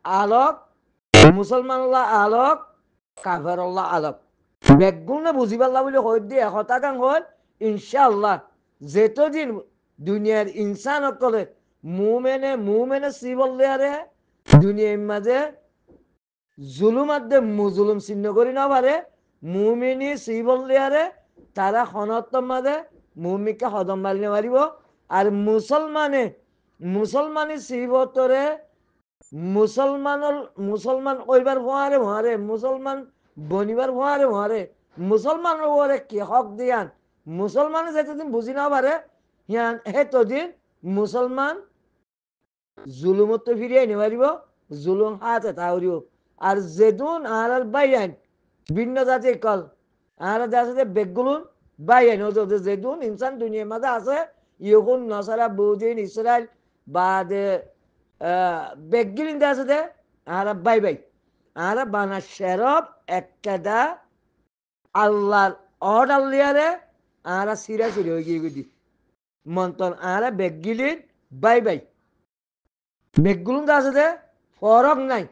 আলোক, মুসলমানুল্লাহ আলোক, কাফেরুল্লাহ আলোক। বেগুনে বুঝি পারলা বলে হই দিয়ে কথা কাং হল ইনশাআল্লাহ যেতদিন দুনিয়ার ইনসান করে মুমেনে সিবল্লে আরে দুনিয়ার মাঝে জুলুমাত দে মুজুলুম চিহ্ন করি না পারে মুমিনি সিবল্লে আরে তারা খনত্তর মাঝে মুমিকে হদম মারিনে মারিব আর মুসলমানি সিবতরে মুসলমান কইবার ভয়ারে মুসলমান বনিবার ভয়ারে মুসলমানের ওরে কি হক দিয়ান মুসলমান যেতদিন বুঝি না পারে হিয়ান হেতদিন মুসলমান জুলুমত ফিরিয়ে নিয়ে পারিব জুলুম হাতে তাহরিও আর যেদুন আর বাইয়ান ভিন্ন জাতি কল আর আছে বেগুলুন বাইয়ান যেদুন ইনসান দুনিয়ার মাঝে আছে ইহুন নসারা বৌদিন ইসরায়েল বা বেগিলিন আছে দে আর বাই আর বানা শেরব একটা আল্লাহর অর্ডার লিয়ারে আর সিরা হয়ে গিয়ে গেছি মন্তন আর বেগিলিন বাই বেগগুলুন আছে দে ফরক নাই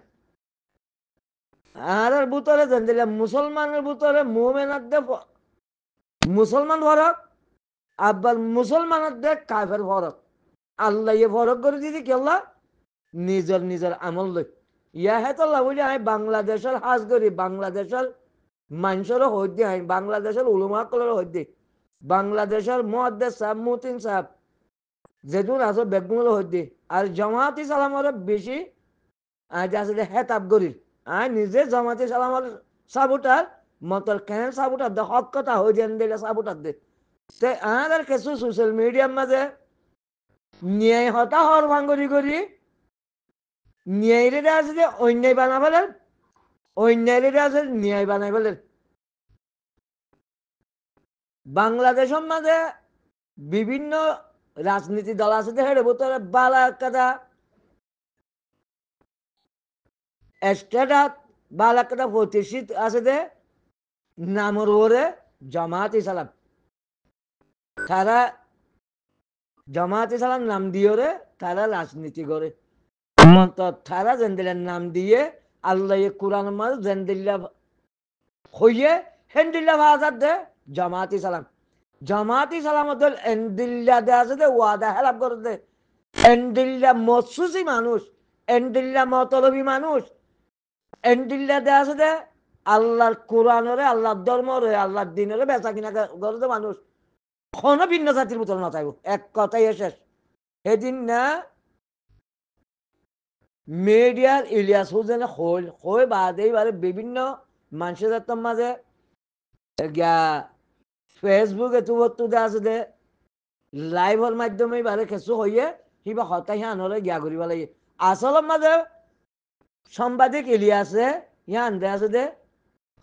আর ভিতরে যেন দিলে মুসলমানের ভিতরে মোমেনার দে মুসলমান ফরক আব্বার মুসলমানের দে কাফের ফরক আল্লাহ ইয়ে ফরক করে দিদি কি আল্লাহ নিজের আমল লই ইয়া হেতল্লা বলি আমি বাংলাদেশের হাজ করি বাংলাদেশের মানুষেরও হইতে হয় বাংলাদেশের উলুমাকলেরও হইতে বাংলাদেশের মুহাদ্দিস সাহেব মুতিন সাহেব যেদুন আছে বেগুনগুলো হইতে আর জামাতি সালামের বেশি আসলে হেতাব করি নিজে জামাতি সালামের সাবুটার মতল কেন সাবুটার দে হক কথা হয়ে যেন দিলে সাবুটার দে আর কিছু সোশ্যাল মিডিয়ার মাঝে ন্যায় হতা হর ভাঙ্গরি করি ন্যায়রে আছে যে অন্যায় বানা ফেলেন অন্যায়রে আছে ন্যায় বানাই ফেলেন বাংলাদেশের মাঝে বিভিন্ন রাজনীতি দল আছে যে হেরে ভিতরে বালা কাদা স্টেটাস বালা কাদা প্রতিষ্ঠিত আছে যে নামর ওরে জামাত ইসলাম তারা জামাত ইসলাম নাম দিয়ে তারা রাজনীতি করে তারা জেন্দিলের নাম দিয়ে আল্লাহ কোরআন মাল জেন্দিল্লা হইয়ে হেন্দিল্লা ভাষার দে জামাত ইসলাম দল এন্দিল্লা দে আছে দে ওয়াদা হেলাপ করে দে এন্দিল্লা মৎসুসী মানুষ এন্দিল্লা মতলবী মানুষ এন্দিল্লা দে আছে দে আল্লাহর কোরআনরে আল্লাহর ধর্মরে আল্লাহর দিনরে বেচা কিনা করে মানুষ কোনো ভিন্ন জাতির ভিতর না চাইব এক কথাই শেষ সেদিন না মিডিয়ার ইলিয়াস হুসেন হই বাদেইবারে বিভিন্ন মানুষের মাঝে ফেসবুক এতুবত্তুদে আছে দে লাইভর মাধ্যমে বারে কিছু হইয়ে কিবা হতাই আনরে গিয়া করিব লাগে আসলের মাঝে সাংবাদিক ইলিয়াসে ইয়ান দে আছে দে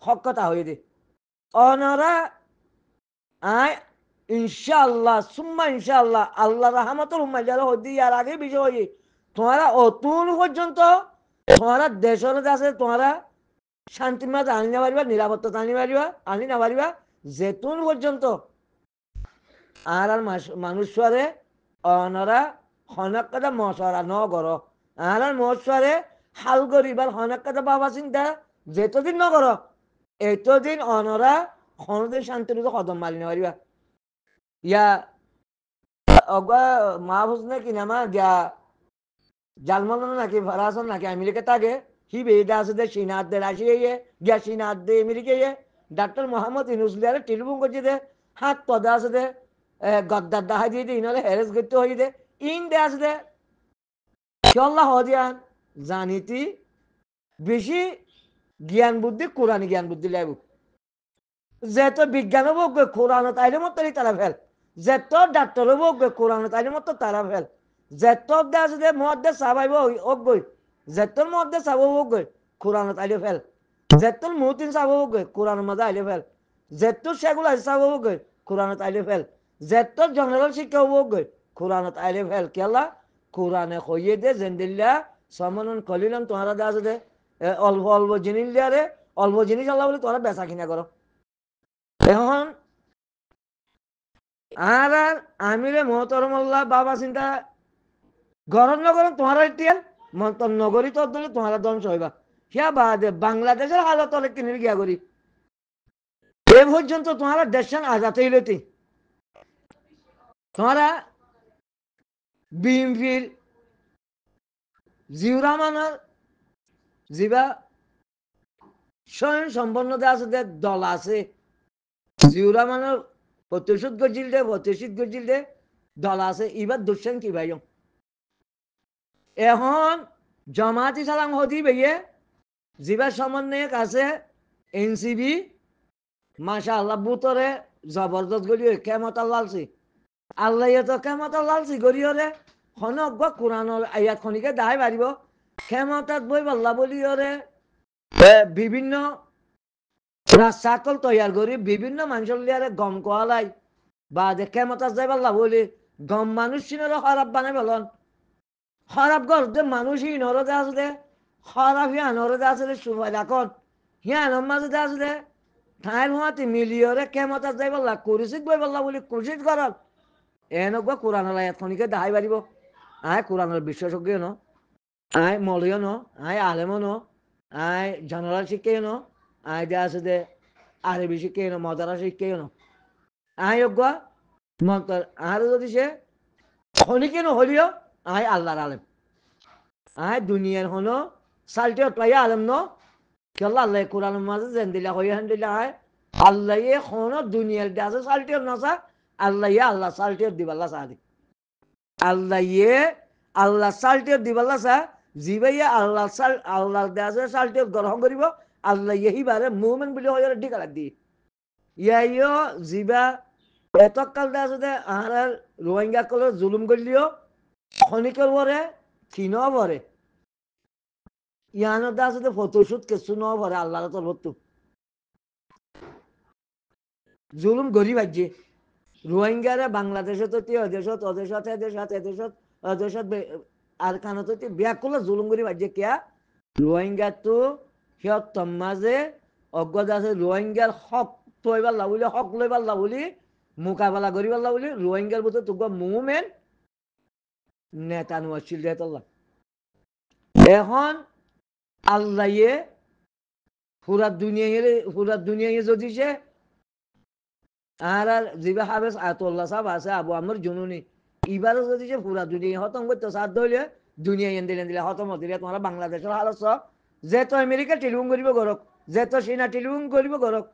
হক কথা হয়ে দে অনরা আয় ইনশাআল্লাহ সুম্মা ইনশাআল্লাহ আল্লাহ রহমতুল উম্মাইয়ার হদি আর আগে বিষয় হই তোমরা অতুল পর্যন্ত তোমরা দেশের আছে তোমরা শান্তির মাঝে আনি না পারিবা নিরাপত্তা আনি না পারিবা যেতুন পর্যন্ত আর মানুষরে অনরা হনকাদা মশরা ন গর আর মশরে হাল করিবার হনকাদা বাবা চিন্তা যেতদিন ন কর এতদিন অনরা হনদের শান্তির কদম মারি না পারিবা ইয়া অগা মাহফুজ নাকি নামা যা জালমান নাকি ফরাসন নাকি আমেরিকা তাকে হি বেদা আছে দে সিনাত দে রাশিয়ে গিয়া সিনাত দে আমেরিকায় ডাক্তার মোহাম্মদ ইনুসলিয়ারে টেলিফোন করছে দে হাত পদা আছে দে গদ্দার দাহা দিয়ে দে ইনলে হেরেস করতে হয়ে দে ইন দে আছে দে আল্লাহ হদিয়ান জানিতি বেশি জ্ঞান বুদ্ধি কোরআন জ্ঞান বুদ্ধি লাগবে যেত বিজ্ঞানও বলবে কোরআন তাইলে মতো তারা ফেল যেত ডাক্তারও বলবে কোরআন তাইলে মতো তারা ফেল যেত আছে যে মধ্যে সাবাইব অগই যেতর মধ্যে চাব অগই কোরআন তাইলে ফেল যেতর মুতিন চাব অগই কোরআন মধ্যে আইলে ফেল যেতর সেগুলো চাব অগই কোরআন তাইলে ফেল যেতর জেনারেল শিক্ষা অগই কোরআন তাইলে ফেল কেলা কোরআনে কইয়ে দে জেন্দিল্লা সমনন কলিলাম তোমরা দে আছে দে অল্প জিনিস দেয়ারে অল্প জিনিস আল্লাহ বলে তোমরা বেচা কিনা করো এখন আর আমিরে মোহতরমল্লাহ বাবা চিন্তা গরম না গরম তোমার টিয়াল মন্তর নগরী তো ধরে তোমার ধ্বংস হইবা হিয়া বাদে বাংলাদেশের হালত অনেক কিনে গিয়া করি এ পর্যন্ত তোমার দেশ আজাদ হইলতি তোমারা বিএনপির জিউর রহমানের জিবা স্বয়ং সম্পন্নতা আছে দল আছে জিউর রহমানের প্রতিশোধ গজিল দে দল আছে এবার দুঃসেন কি ভাই এখন জমাতি সালাম হদি ভাইয়ে জিবা সমন্বয়ক আছে এনসিবি মাশা আল্লাহ বুতরে জবরদস্ত গলিও কেমত লালছি আল্লাহ তো কেমত লালছি গরিয়রে হনক কোরআন আয়াত খনিকে দাহাই পারিব কেমতাত বই বল্লা বলিয়রে বিভিন্ন রাস্তাকল তৈয়ার করি বিভিন্ন মানুষের লিয়ারে গম কোয়ালাই বা যে কেমতাত যাই পাল্লা বলি গম মানুষ চিনেরও খারাপ বানাই বলন খারাপ করতে মানুষই নরদে আসলে খারাপ হিয়া নরদে আসলে সুবাই রাখন হিয়ানোর মাঝে আসলে ঠাইর হুয়াতে মিলিয়রে কেমতাত যাই পাল্লা কুরুচিত বই পাল্লা বলি কুরুচিত করল এনেকুৱা কোরআনৰ আয়াতখনিকে দাহাই পাৰিব আই কোরআনের বিশেষজ্ঞ ন আই মলয় ন আই আলেম ন আই জেনারেল শিক্ষে ন আই দে আছে দে আরবি শিক্ষে ন মদারা শিক্ষে ন আই অজ্ঞ মন্তর আর যদি সে খনিকে নহলিও আই আল্লাহর আলেম আই দুনিয়ার হনো সালটে পাই আলেম ন কেলা আল্লাহ কোরআনের মাঝে যেন দিলা হইয়া হেন দিলা আই আল্লাহ হনো দুনিয়ার দাসে সালটে নসা আল্লাহ আল্লাহ সালটে দিবাল্লা সাদি আল্লাহ সালটে দিবাল্লা সা জিবাইয়া আল্লাহ দাসে সালটে গ্রহণ করিব আল্লাহ বারে মুভমেন্ট বলে হয়ে ডিকালা দি ইয়াইও জিবা এতকাল দাসে আর রোহিঙ্গা কলের জুলুম করলিও খনিকের বরে কিনো বরে ইয়ানো দাসে ফটোশুট কিছু ন বরে আল্লাহ তোর ভর্তু জুলুম গরিব আজে রোহিঙ্গারে বাংলাদেশে তো এদেশত অদেশত এদেশত এদেশত অদেশত আর কানত বিয়া করলে জুলুম করি বাজে কিয়া রোহিঙ্গা তো সিহঁত মাঝে অজ্ঞতা আছে রোহিঙ্গার হক তৈবার লাগুলি হক লইবার লাগুলি মোকাবেলা করিবার লাগুলি রোহিঙ্গার মতো তোক মুভমেন্ট নেতা নোয়াছিল দেতল্লা এখন আল্লাহে পুরা দুনিয়ায় যদি সে আর জিবা হাবেস আয়াতুল্লাহ সাহেব আছে আবু আমর জুনুনি এবারও যদি যে পুরা দুনিয়া হতম করতে সাধ্য হইলে দুনিয়া এন দিলে হতম হতে তোমরা বাংলাদেশের হালত যে তো আমেরিকা টেলিফোন করিব গরক যে তো চীনা টেলিফোন করিব গরক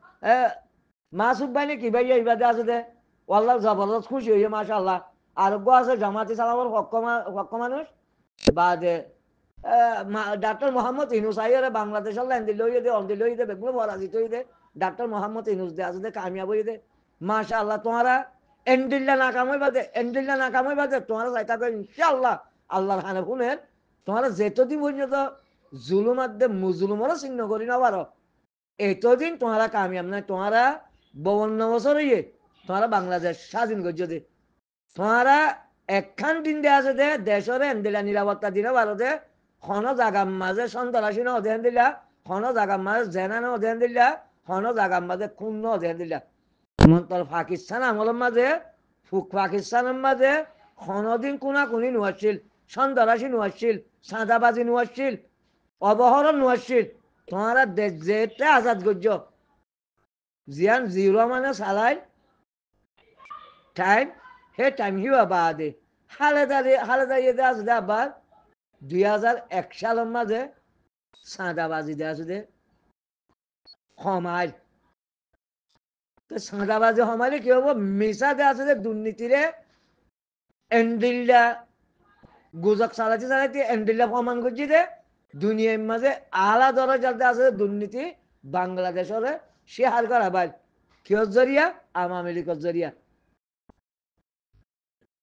মাসুদ ভাই কি ভাই এইবাদে আছে দে আল্লাহ জবরদস্ত খুশি হইয়া মাশা আল্লাহ আরোগ্য আছে জামাতি সালামর পক্ষ মানুষ বা যে ডাক্তার মোহাম্মদ ইনুস আইরে বাংলাদেশের ল্যান্দি লইয়ে দে অন্দি লইয়ে দে বেগুলো পরাজিত হয়ে দে ডাক্তার মোহাম্মদ ইনুস দে আছে দে কামিয়াব হয়ে দে মাশা আল্লাহ তোমারা এন্ডিল্লা না কামাই বাদে তোমারা যাই থাকো ইনশাআল্লাহ আল্লাহর হানে শুনেন তোমারা যেতদিন পর্যন্ত জুলুমার দে মুজলুমেরও চিহ্ন করি না পারো এতদিন তোমারা কামিয়াব নাই তোমারা 52 বছর হইয়ে তোমারা বাংলাদেশ স্বাধীন করছো দে তোমারা একখান দিন দে আছে দে দেশের এন্দিলা নিরাপত্তা দিনে ভারতে খন জাগার মাঝে সন্ত্রাসী ন অধ্যয়ন দিলা খন জাগার মাঝে জেনা ন অধ্যয়ন দিলা খন জাগার মাঝে খুন ন অধ্যয়ন দিলা তোর পাকিস্তান আমলের মাঝে পাকিস্তানের মাঝে খনদিন কোনাকুনি নোয়াচ্ছিল সন্ত্রাসী নোয়াচ্ছিল সাদাবাজি নোয়াচ্ছিল অবহরণ নোয়াচ্ছিল তোমারা যেটা আজাদ করছ জিয়ান জিরো মানে চালাই টাইম সেই টাইম হিও বাদে হালে দে আছে দে আবার 2001 সালের মাঝে সাদাবাজি দে আছে দে সমাজ তো সাদাবাজি সমাজে কি হবো মিশা দে আছে যে দুর্নীতিরে এন্ডিল্লা গুজব চালাইতে এন্ডিল্লা প্রমাণ করছি যে দুনিয়ার মাঝে আলা দরজাতে আছে দুর্নীতি বাংলাদেশের সে হার করা ভাই কিয়র জরিয়া আওয়ামী লীগের জরিয়া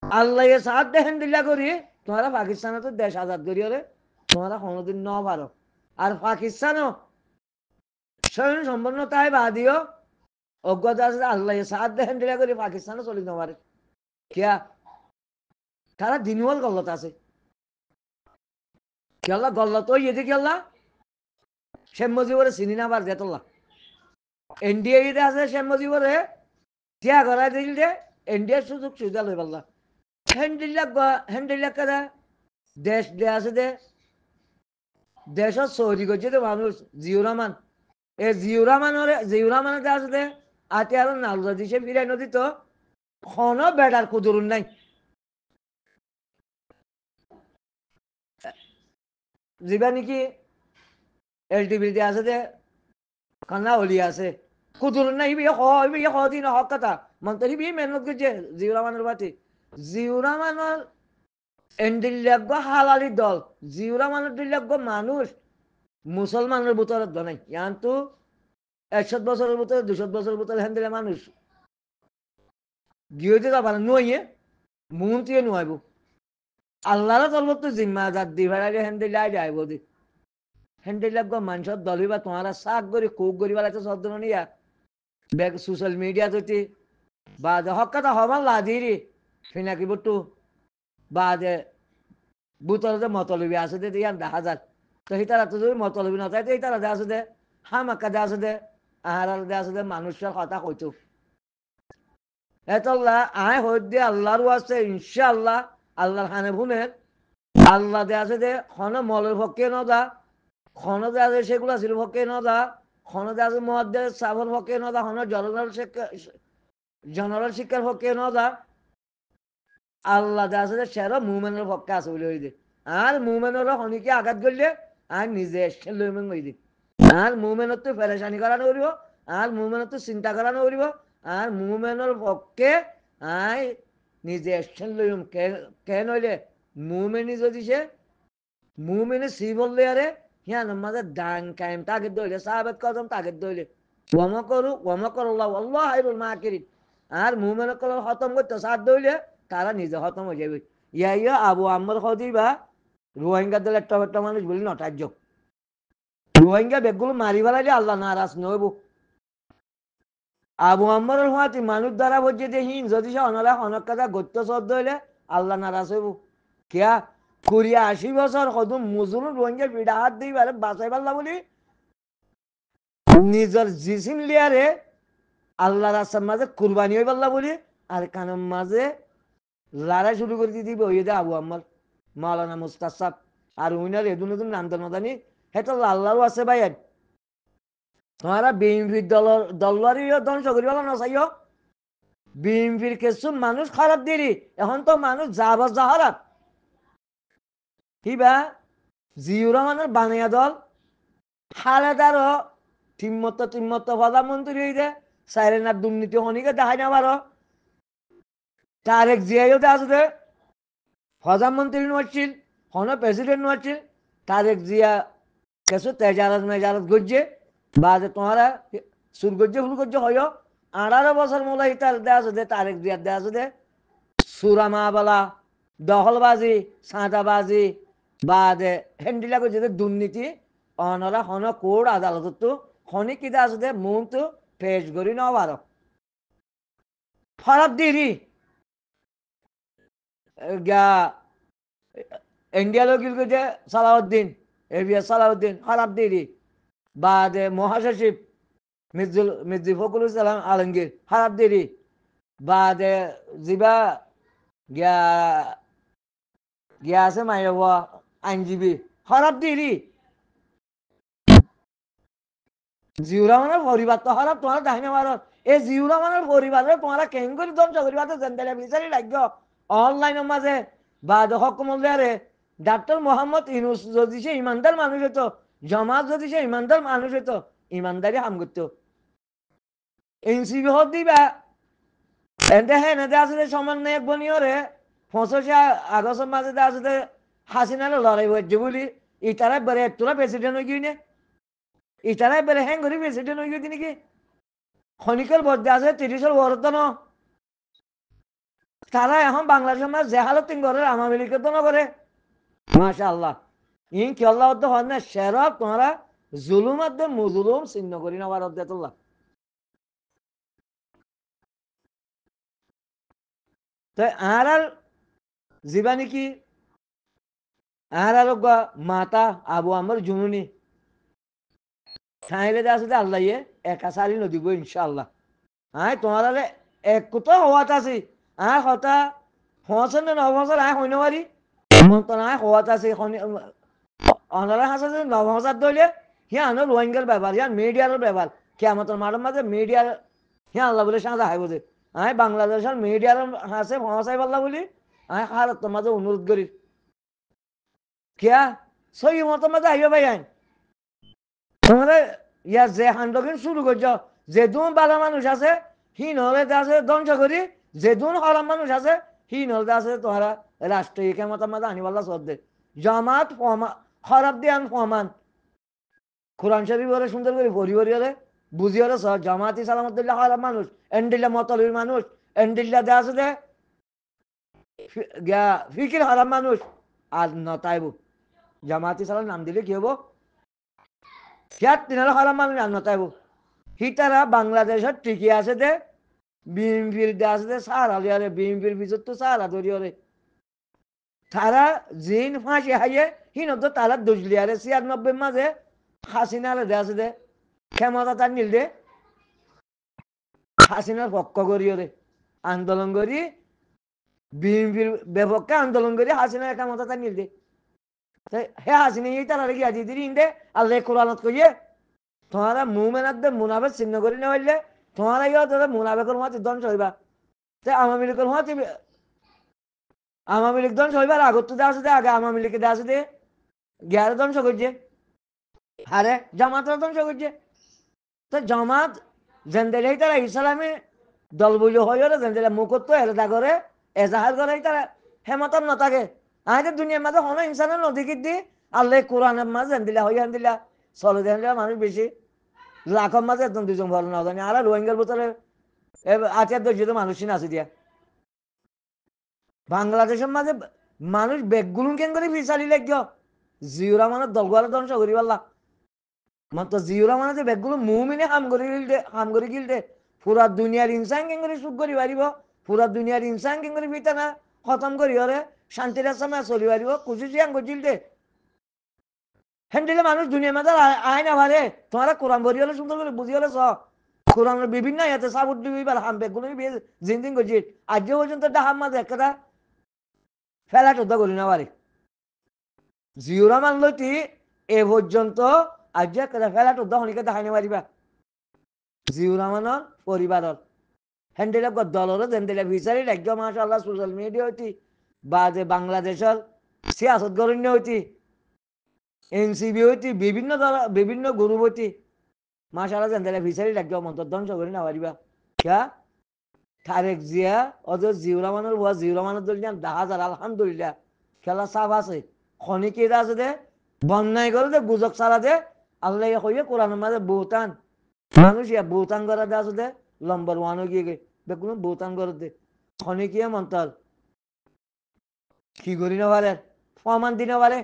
আল্লাহ সাহায্য দেখেন দিল্লা করি তোমরা পাকিস্তানে তো দেশ আজাদ করি রে তোমরা কোনোদিন ন পারো আর পাকিস্তানও স্বয়ং সম্পন্নতায় বাদিও অজ্ঞতা আছে আল্লাহ সাহায্য দেখেন দিল্লা করি পাকিস্তানে চলি না পারে কিয়া তারা দিনওয়াল গল্লত আছে কেলা গল্লত ওই এদিকে কেলা শেখ মুজিবরে চিনি না বার দেতল্লা এনডিএ আছে শেখ মুজিবরে টিয়া করাই দিল দে এনডিএর সুযোগ সুবিধা লই পারলা হ্যান্ডিল্লা কারা দেশ দে আছে দে দেশত চৌরি করছে তো মানুষ জিউর রহমান এই জিউর রহমানের আছে আতে আর নালজা দিছে ফিরাই নদী তো খন বেড়ার কুদুরুন নাই যিবা নাকি এলটিভিতে আছে যে কান্না হলি আছে কুদুরুন নাই ইবি দিন হক কথা মন্তরি বি মেহনত করছে জিউর রহমানের বাতি জিউর রহমানের এন্ডিল্যাগ হালালি দল জিউর রহমানের দিল্যাগ মানুষ মুসলমানের ভিতরে নাই ইয়ান্তু 100 বছরের ভিতরে 200 বছরের ভিতরে হ্যান দিলে মানুষ গিয়ে দিতে পারে নইয়ে মুহূর্তে নয় আল্লাহর তরফত জিম্মাদার দি ভাড়াকে হ্যান দিলে আইডে আইব দি হ্যান দিলে মানুষের দল হইবা তোমারা শাক করি কুক করি বেলা তো সদ্য নিয়া বেগ সোশ্যাল মিডিয়া যদি বা হক কথা হবার লাদিরি ফিনাকি বটু বা যে বুতল যে মতলবি আছে দে ইয়ান দেখা যায় তো হিতারা তো যদি মতলবি নথায় তো হিতারা দে আছে দে হামাক্কা দে আছে দে আহার দে আছে দে মানুষের কথা কইতো এতল্লা আয় হইত দিয়ে আল্লাহরও আছে ইনশাআল্লাহ আল্লাহর হানে ভুনের আল্লাহ দে আছে দে খন মলের পক্ষে ন দা খন দে আছে সেগুলা ছিল পক্ষে ন দা খন দে আছে মহাদ্দের সাবর পক্ষে ন দা খন জেনারেল শিক্ষার পক্ষে ন দা আল্লাহ দে আছে সেরা মুমেনের পক্ষে আছে বলে হইদে আর মুমেনের হনিকে আঘাত করলে আর নিজে এসে লইমেন হইদে আর মুমেনের তো পেরেশানি করানো করিব আর মুমেনের তো চিন্তা করানো করিব আর মুমেনের পক্ষে আই নিজে এসছেন লইম কে নইলে মুমেনি যদি সে মুমেনে সি বললে আরে হিয়ান মাঝে ডান কায়েম তাকে দইলে সাহাবেত কদম তাকে দইলে ওয়ামা করল্লাহ আল্লাহ হাইরুল মাকিরিন আর মুমেনের কল খতম করতে সাথ দইলে তারা নিজে খতম হয়ে যাবে ইয়া আবু আম্মর খদিবা রোহিঙ্গা দল একটা মানুষ বলি নটার্য রোহিঙ্গা বেগগুলো মারি ফেলাইলে আল্লাহ নারাজ নইব আবু আম্মরের হাতি মানুষ দ্বারা বলছে যে হিন যদি সে অনারা অনেক কথা গত্য শ্রদ্ধ হইলে আল্লাহ নারাজ হইব কিয়া 80 বছর কত মুসলিম রোহিঙ্গা পিঠা হাত দিই পারে বাঁচাই পারলা বলি নিজের জিসিম লিয়ারে আল্লাহ রাস্তার মাঝে কুরবানি হয়ে পারলা বলি আর কানের মাঝে লড়াই শুরু করে দিয়ে দিবে ওই আবু আম্মর মাওলানা মুস্তাসাব আর উইনার এদু নতুন নাম তো নাদানি হেতো আল্লাহরও আছে ভাই তোমারা বিএনপির দলেরই ধ্বংস করি বলো না চাইও বিএনপির কিছু মানুষ খারাপ দিলি এখন তো মানুষ যা খারাপ কিবা জিউর রহমানের বানিয়া দল খালেদারও ঠিমতো প্রধানমন্ত্রী হইতে সাইরেনার দুর্নীতি হনিকে দেখাই না পারো তারেক জিয়াইও আছে প্রধানমন্ত্রী নড়ছিল হন প্রেসিডেন্ট নড়ছিল তারেক জিয়া কিছু তেজারত মেজারত গজ্জে বা যে তোমারা সুর গজ্জে ফুল গজ্জে হয় 18 বছর মূল ইতার দেওয়া আছে দে তারেক জিয়ার দেওয়া আছে দে সুরামাবালা দখলবাজি সাঁতাবাজি বা দে হেন্ডিলা করছে যে দুর্নীতি অনরা হন কোর্ট আদালত তো হনি কিতা আছে দে মন তো পেশ করি নাও পারো খারাপ দিরি গা ইন্ডিয়া লোকিল করছে সালাউদ্দিন এভিয়া সালাউদ্দিন খারাপ দিরি বা দে মহাসচিব মির্জি ফখরুল ইসলাম আলমগীর খারাপ দিরি বা দে জিবা গিয়া গিয়া আছে মাইবা আইনজীবী খারাপ দিরি জিউর রহমানের পরিবার তো খারাপ তোমার দাহিনে মারত এই জিউর রহমানের পরিবারের তোমারা কেন করে ধ্বংস করিবা তো জেন্দালে বিচারি লাগবে অনলাইনের মাঝে বা হকমল্লারে ডাক্তার মোহাম্মদ ইউনুস যদি সে ইমানদার মানুষ হতো জমাত যদি সে ইমানদার মানুষ হতো ইমানদারি হাম করতো এনসিবি হত দিবা এনতে হ্যাঁ নেতে আসলে সমান এক বনিয়রে 85 আগস্টের মাঝে আসলে হাসিনারে লড়াই হচ্ছে বলি ইতারা বেড়ে তোরা প্রেসিডেন্ট হয়ে গিয়ে ইতারাই বেড়ে হ্যাং করি প্রেসিডেন্ট হয়ে গিয়ে নাকি খনিকের বদলে আছে 30 বরত ন তারা এখন বাংলাদেশের মাঝে যে হালত তিন ঘরের আওয়ামী লীগের তো করে মাশা আল্লাহ ইন কি আল্লাহ হন না শেরব তোমরা জুলুমাত মুজুলুম চিহ্ন করি নেওয়ার অধ্যাতুল্লাহ তো আর জীবা নাকি আর মাতা আবু আমার জুনুনি খাইলে আসলে আল্লাহ একা সারি নদীব ইনশাআল্লাহ আয় তোমার এক কোথাও হওয়াত আছে আয় হতা 5 বছর না 9 বছর আয় হইন পারি মন তো আয় হওয়াত আছে অনারা হাসা যে নবহাজার দইলে হিয়া আনো রোহিঙ্গার ব্যাপার হিয়া মিডিয়ার ব্যাপার কেমতের মাঠের মাঝে মিডিয়ার হিয়া আল্লাহ বলে সাঁজা হাই বোঝে আমি বাংলাদেশের মিডিয়ার হাসে ফসাই পাল্লা বলি আমি হারত মাঝে অনুরোধ করি কিয়া সই মতো মাঝে আইবে ভাই আইন তোমাদের ইয়া যে হান্ডকিন শুরু করছ যে দুন বালা মানুষ আছে হি নহলে আছে ধ্বংস করি যে দুন হরাম মানুষ আছে হি নহলে আছে তোহারা রাষ্ট্রীয় কেমতের মাঝে আনিবাল্লা শ্রদ্ধে জামাত খরাব দিয়ান ফমান কোরআন শরীফ ওরে সুন্দর করে পড়ি পড়ি ওরে বুঝি ওরে সহ জামাতি সালামতুল্লাহ হরাম মানুষ এন্ডিল্লা মতলবী মানুষ এন্ডিল্লা দে আছে দে ফিকির হরাম মানুষ আর নতাইবু জামাতি সালাম নাম দিলে কি হবো হিয়ার তিনারা হরাম মানুষ আর নতাইবু হিতারা বাংলাদেশের টিকি আছে দে বিএমপির দে আছে দে সারা লিয়ারে বিএমপির ভিতর তো সারা ধরিয়রে তারা জিন ফাঁসি হাইয়ে হিনত তারা দুজলিয়ারে 96 মাঝে হাসিনার দে আছে দে ক্ষমতা তার নিল দে হাসিনার পক্ষ করিয়রে আন্দোলন করি বিএনপির বিপক্ষে আন্দোলন করি হাসিনার ক্ষমতা তার নিল দে হে হাসিনা এই তারা রেখে আজি দিন দে আল্লাহ কোরআনত কইয়ে তোমারা মুমেনাত দে মুনাফেক চিহ্ন করি না হইলে তোমারা ইয়া তোরা মুনাফেকের হাতে ধ্বংস হইবা তে আওয়ামী লীগের হাতে আওয়ামী লীগ ধ্বংস হইবার আগত তো আছে দে আগে আওয়ামী লীগে দে আছে দে গিয়ারে ধ্বংস করছে আরে জামাতরা ধ্বংস করছে তো জামাত জেন্দেলেই তারা ইসলামী দল বইল হইলে জেন্দেলে মুখত তো এলাদা করে এজাহার করে তারা হেমতম নথাকে আমাদের দুনিয়ার মাঝে হন ইনসানের নদীকে দি আল্লাহ কোরআনের মাঝে জেন্দিলা হইয়া দিলা চলে দেন মানুষ বেশি লাখের মাঝে একদম দুজন ভালো না জানি আর রোহিঙ্গার বোতলে আচার দর্জিত মানুষই নাচি দিয়া বাংলাদেশের মাঝে মানুষ বেগগুলো কেন করে বিচারি লাগছ জিওরা মানে দলগুলো ধ্বংস করি পারলা মাত্র জিওরা মানে যে বেগগুলো মুমিনে হাম করে গিলতে পুরা দুনিয়ার ইনসান কেন করে সুখ করি পারিব পুরা দুনিয়ার ইনসান কেন করে পিতানা খতম করি হরে শান্তির সময় চলি পারিব খুশি চিয়াং করছিলতে হেন্দিলে মানুষ দুনিয়ার মাঝে আয় না পারে তোমারা কোরআন ভরি হলে সুন্দর করে বুঝি হলে কোরআনের বিভিন্ন ইয়াতে সাবুট দিবি বা হাম বেগুলো জিন করছি আজ পর্যন্ত হাম মাঝে একটা ফেলা টোদ্দা করি না পারে জিওরা মানলতি এ পর্যন্ত আজ একটা ফেলা টোদ্দা হনিকে দেখাই না পারিবা জিওরা মানর পরিবারর হ্যান্ডেল দলরও হ্যান্ডেল বিচারি রাজ্য মাশাআল্লাহ সোশ্যাল মিডিয়া হইতি বা যে বাংলাদেশের সিয়াসত গরণ্য হইতি এনসিবি হইতি বিভিন্ন দল বিভিন্ন গ্রুপ হইতি মাশাআল্লাহ হ্যান্ডেল বিচারি রাজ্য মন্তর ধ্বংস করি না পারিবা ক্যা তারেক জিয়া অজর জিওরা মানর বুয়া জিওরা মানর দল দেখা যার আলহামদুলিল্লাহ খেলা সাফ আছে খনিকেরা আছে দে বন্যায় করে দে গুজব সারা দে আল্লাহ হইয়ে কোরআনের মাঝে বহুতান মানুষ ইয়া বহুতান করা দে আছে দে নম্বর 1 গিয়ে গে বেগুন বহুতান করে দে খনিকিয়া মন্তর কি করি না পারে ফমান দিনে পারে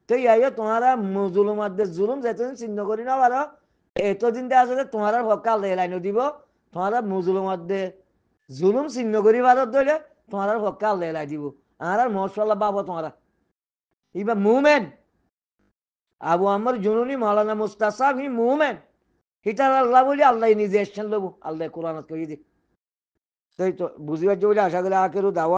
তো ইয়া তোমারা জুলুমার দে জুলুম যেতদিন চিহ্ন করি না পারো এতদিন দে আছে তোমার পক্ষে আল্লাহ লাইন দিব তোমারা মুজুলমার দে জুলুম চিহ্ন করি পারো ধরে তোমার পক্ষে আল্লাহ লাই দিব আর মশাল্লাহ বাবা তোমারা এবার মুভমেন্ট আবু আমর জুনুনি মাওলানা মুস্তাসাব হি মুভমেন্ট হিটার আল্লাহ বলি আল্লাহ নিজে এসছেন লোক আল্লাহ কোরআন করি দি তো বুঝিবার যে আশা করি আখেরও দাওয়া